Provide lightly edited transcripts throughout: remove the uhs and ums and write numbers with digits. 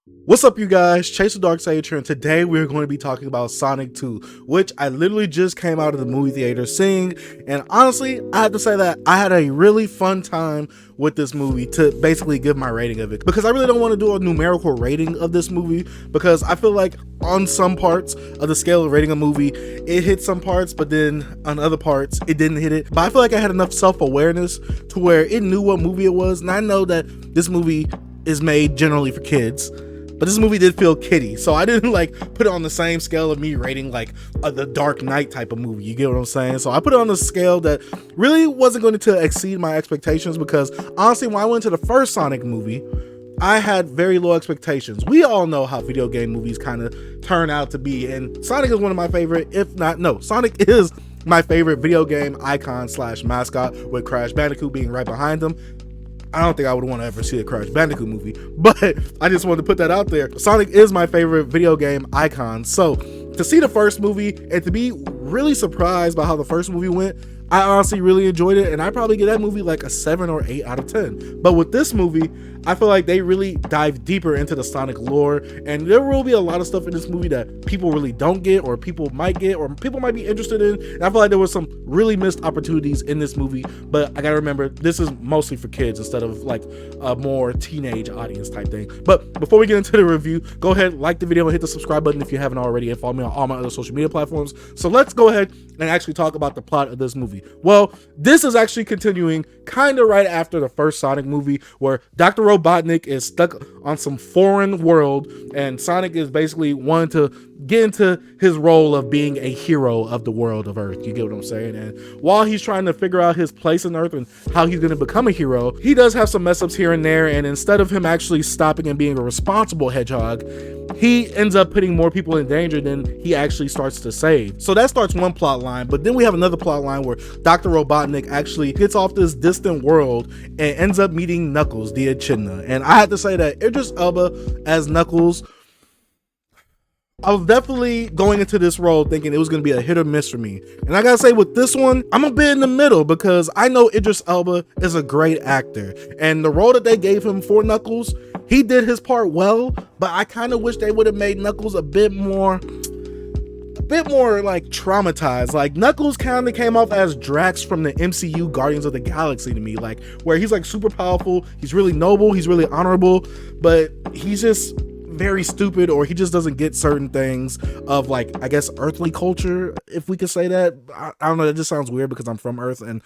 What's up, you guys? Chase the Dark Sage here, and today we're going to be talking about Sonic 2, which I literally just came out of the movie theater seeing, and honestly, I have to say that I had a really fun time with this movie to basically give my rating of it, because I really don't want to do a numerical rating of this movie, because I feel like on some parts of the scale of rating a movie, it hit some parts, but then on other parts, it didn't hit it. But I feel like I had enough self-awareness to where it knew what movie it was, and I know that this movie is made generally for kids. But this movie did feel kiddie, so I didn't like put it on the same scale of me rating like the Dark Knight type of movie. You get what I'm saying? So I put it on a scale that really wasn't going to exceed my expectations, because honestly, when I went to the first Sonic movie, I had very low expectations. We all know how video game movies kind of turn out to be, and Sonic is one of my favorite, if not, no, Sonic is my favorite video game icon slash mascot, with Crash Bandicoot being right behind him. I don't think I would want to ever see a Crash Bandicoot movie, but I just wanted to put that out there. Sonic is my favorite video game icon. So to see the first movie and to be really surprised by how the first movie went, I honestly really enjoyed it, and I probably give that movie like a 7 or 8 out of 10. But with this movie, I feel like they really dive deeper into the Sonic lore, and there will be a lot of stuff in this movie that people really don't get, or people might get, or people might be interested in. And I feel like there was some really missed opportunities in this movie, but I gotta remember, this is mostly for kids instead of like a more teenage audience type thing. But before we get into the review, go ahead, like the video and hit the subscribe button if you haven't already, and follow me on all my other social media platforms. So let's go ahead and actually talk about the plot of this movie. Well, this is actually continuing kind of right after the first Sonic movie, where Dr. Robotnik is stuck on some foreign world, and Sonic is basically wanting to get into his role of being a hero of the world of Earth. You get what I'm saying? And while he's trying to figure out his place in Earth and how he's going to become a hero, he does have some mess ups here and there, and instead of him actually stopping and being a responsible hedgehog, he ends up putting more people in danger than he actually starts to save. So that starts one plot line, but then we have another plot line where Dr. Robotnik actually gets off this distant world and ends up meeting Knuckles, the Echidna. And I have to say that Idris Elba as Knuckles, I was definitely going into this role thinking it was going to be a hit or miss for me. And I gotta say, with this one, I'm a bit in the middle, because I know Idris Elba is a great actor, and the role that they gave him for Knuckles, he did his part well, but I kind of wish they would have made Knuckles a bit more like traumatized. Like, Knuckles kind of came off as Drax from the MCU Guardians of the Galaxy to me, like where he's like super powerful, he's really noble, he's really honorable, but he's just very stupid, or he just doesn't get certain things of, like, I guess earthly culture, if we could say that. I don't know, that just sounds weird because I'm from Earth and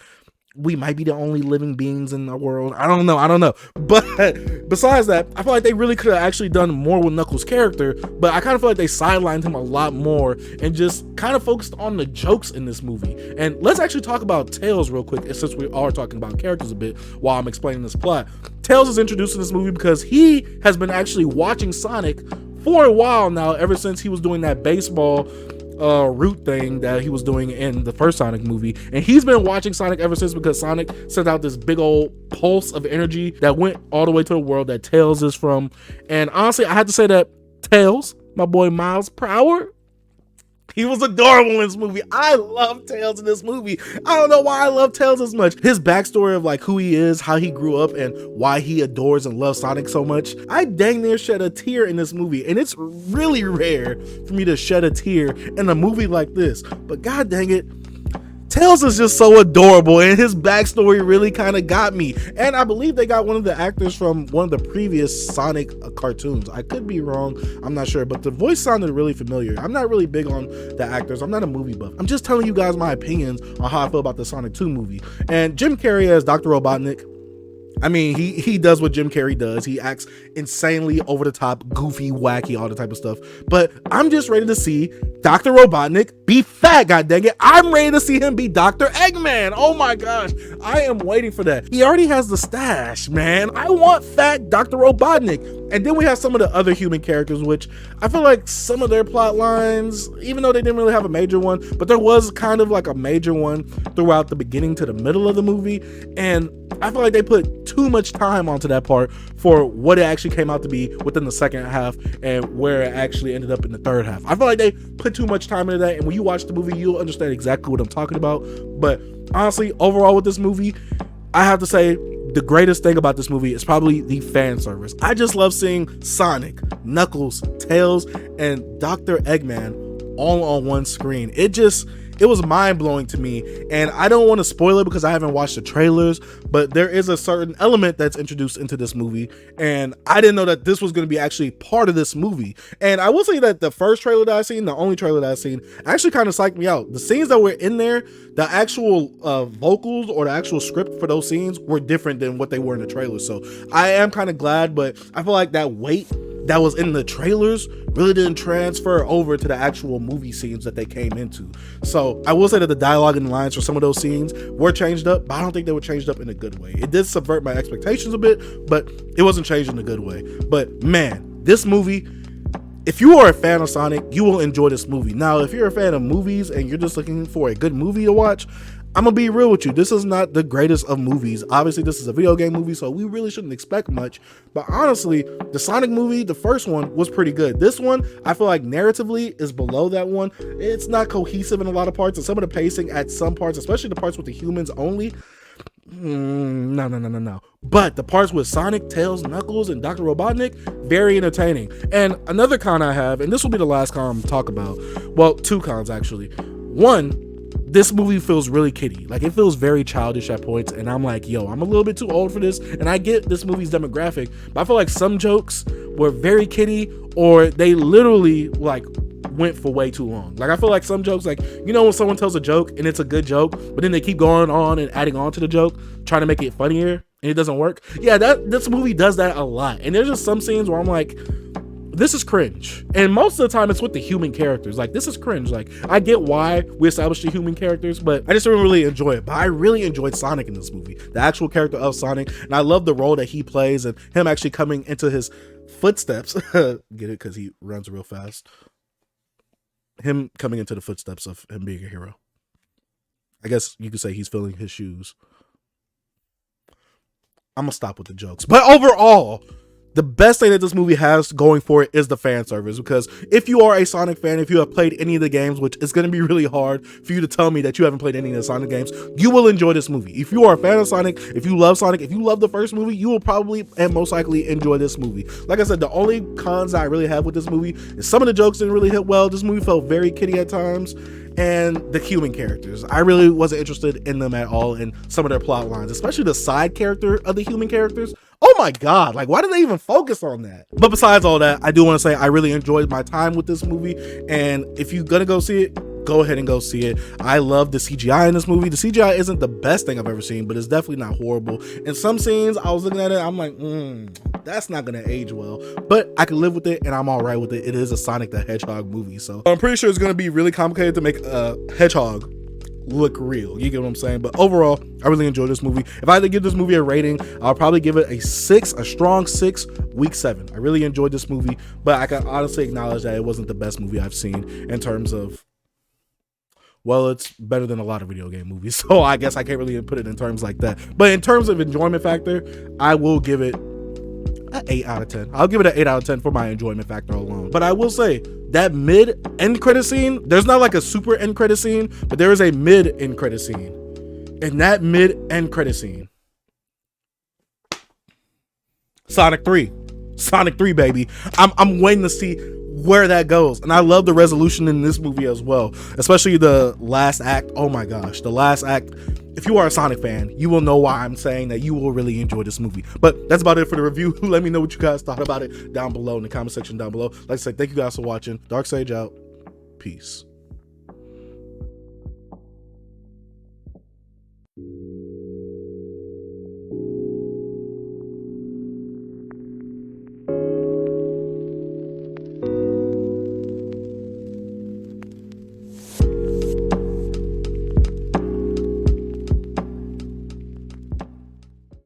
we might be the only living beings in the world. I don't know. But besides that, I feel like they really could have actually done more with Knuckles' character, but I kind of feel like they sidelined him a lot more and just kind of focused on the jokes in this movie. And let's actually talk about Tails real quick, since we are talking about characters a bit while I'm explaining this plot. Tails is introduced in this movie because he has been actually watching Sonic for a while now, ever since he was doing that baseball route thing that he was doing in the first Sonic movie, and he's been watching Sonic ever since, because Sonic sent out this big old pulse of energy that went all the way to the world that Tails is from. And honestly, I had to say that Tails, my boy Miles Prower, he was adorable in this movie. I love Tails in this movie. I don't know why I love Tails as much. His backstory of like who he is, how he grew up, and why he adores and loves Sonic so much. I dang near shed a tear in this movie, and it's really rare for me to shed a tear in a movie like this. But god dang it, Tails is just so adorable, and his backstory really kind of got me. And I believe they got one of the actors from one of the previous Sonic cartoons. I could be wrong, I'm not sure, but the voice sounded really familiar. I'm not really big on the actors, I'm not a movie buff. I'm just telling you guys my opinions on how I feel about the Sonic 2 movie. And Jim Carrey as Dr. Robotnik, I mean, he does what Jim Carrey does. He acts insanely over the top, goofy, wacky, all the type of stuff. But I'm just ready to see Dr. Robotnik be fat, god dang it. I'm ready to see him be Dr. Eggman. Oh my gosh, I am waiting for that. He already has the stash, man. I want fat Dr. Robotnik. And then we have some of the other human characters, which I feel like some of their plot lines, even though they didn't really have a major one, but there was kind of like a major one throughout the beginning to the middle of the movie. And I feel like they put too much time onto that part for what it actually came out to be within the second half and where it actually ended up in the third half. I feel like they put too much time into that, and when you watch the movie, you'll understand exactly what I'm talking about. But honestly, overall with this movie, I have to say the greatest thing about this movie is probably the fan service. I just love seeing Sonic, Knuckles, Tails, and Dr. Eggman all on one screen. It was mind-blowing to me, and I don't want to spoil it because I haven't watched the trailers, but there is a certain element that's introduced into this movie, and I didn't know that this was going to be actually part of this movie. And I will say that the first trailer that I've seen, the only trailer that I've seen, actually kind of psyched me out. The scenes that were in there, the actual vocals or the actual script for those scenes were different than what they were in the trailer, so I am kind of glad, but I feel like that weight that was in the trailers really didn't transfer over to the actual movie scenes that they came into. So I will say that the dialogue and lines for some of those scenes were changed up, but I don't think they were changed up in a good way. It did subvert my expectations a bit, but it wasn't changed in a good way. But man, this movie, if you are a fan of Sonic, you will enjoy this movie. Now, if you're a fan of movies and you're just looking for a good movie to watch, I'm gonna be real with you. This is not the greatest of movies. Obviously, this is a video game movie, so we really shouldn't expect much. But honestly, the Sonic movie, the first one, was pretty good. This one, I feel like narratively is below that one. It's not cohesive in a lot of parts, and some of the pacing at some parts, especially the parts with the humans only, no. But the parts with Sonic, Tails, Knuckles, and Dr. Robotnik, very entertaining. And another con I have, and this will be the last con I'm talk about. Well, two cons actually. One, this movie feels really kiddie. Like, it feels very childish at points, and I'm like, yo, I'm a little bit too old for this, and I get this movie's demographic, but I feel like some jokes were very kiddie, or they literally like went for way too long. Like, I feel like some jokes, like, you know when someone tells a joke and it's a good joke, but then they keep going on and adding on to the joke, trying to make it funnier, and it doesn't work. Yeah, this movie does that a lot, and there's just some scenes where I'm like, this is cringe. And most of the time it's with the human characters. Like, this is cringe. Like, I get why we established the human characters, but I just didn't really enjoy it. But I really enjoyed Sonic in this movie, the actual character of Sonic, and I love the role that he plays and him actually coming into his footsteps. Get it? Because he runs real fast. Him coming into the footsteps of him being a hero. I guess you could say he's filling his shoes. I'm gonna stop with the jokes. But overall, the best thing that this movie has going for it is the fan service, because if you are a Sonic fan, if you have played any of the games, which is going to be really hard for you to tell me that you haven't played any of the Sonic games, you will enjoy this movie. If you are a fan of Sonic, if you love the first movie, you will probably and most likely enjoy this movie. Like I said, the only cons I really have with this movie is some of the jokes didn't really hit well. This movie felt very kiddie at times, and the human characters, I really wasn't interested in them at all, in some of their plot lines, especially the side character of the human characters. Oh my god, like, why did they even focus on that? But besides all that, I do want to say I really enjoyed my time with this movie, and if you're gonna go see it, go ahead and go see it. I love the CGI in this movie. The CGI isn't the best thing I've ever seen, but it's definitely not horrible. In some scenes, I was looking at it, I'm like, that's not gonna age well, but I can live with it, and I'm all right with it. It is a Sonic the Hedgehog movie, so I'm pretty sure it's gonna be really complicated to make a hedgehog look real. You get what I'm saying? But overall, I really enjoyed this movie. If I had to give this movie a rating, I'll probably give it a strong 6, week 7. I really enjoyed this movie, but I can honestly acknowledge that it wasn't the best movie I've seen in terms of, well, it's better than a lot of video game movies, so I guess I can't really put it in terms like that. But in terms of enjoyment factor, I will give it an 8 out of 10. I'll give it an 8 out of 10 for my enjoyment factor alone. But I will say, that mid-end credit scene, there's not like a super end credit scene, but there is a mid-end credit scene. And that mid-end credit scene, Sonic 3, baby. I'm waiting to see where that goes, and I love the resolution in this movie as well, especially the last act. Oh my gosh, the last act. If you are a Sonic fan, you will know why I'm saying that you will really enjoy this movie. But that's about it for the review. Let me know what you guys thought about it down below in the comment section down below. Like I said, thank you guys for watching. Dark Sage out. Peace.